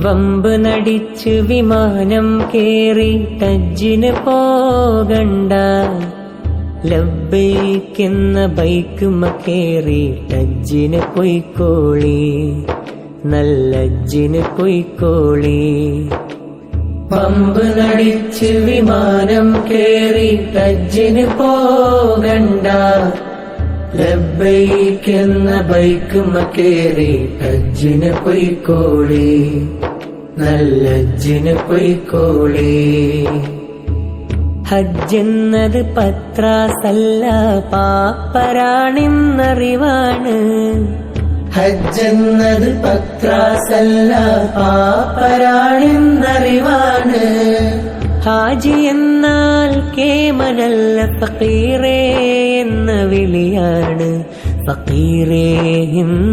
വമ്പ് നടിച്ച് വിമാനം കേറി ഹജ്ജിന് പോകണ്ട, ലബ്ബൈക്കെന്ന ബൈക്കുമ്മ കേറി ഹജ്ജിന് പൊയ്ക്കോളി, നല്ല ഹജ്ജിന് പൊയ്ക്കോളി. വമ്പ് നടിച്ച് വിമാനം കേറി ഹജ്ജിന് പോകണ്ട, ലബ്ബൈക്കെന്ന ബൈക്കുമ്മ കേറി ഹജ്ജിന് പൊയ്ക്കോളി, നല്ല ഹജ്ജിന് പൊയ്ക്കോളി. ഹജ്ജെന്നത് പത്രാസല്ല പാപ്പരാണെന്നറിവാണ്, ഹജ്ജെന്നത് പത്രാസല്ല പാപ്പരാണെന്നറിവാണ്. ഹാജി എന്നാൽ കേമനല്ല ഫക്കീറേ എന്ന വിളിയാണ്, ഫക്കീറേ എന്ന്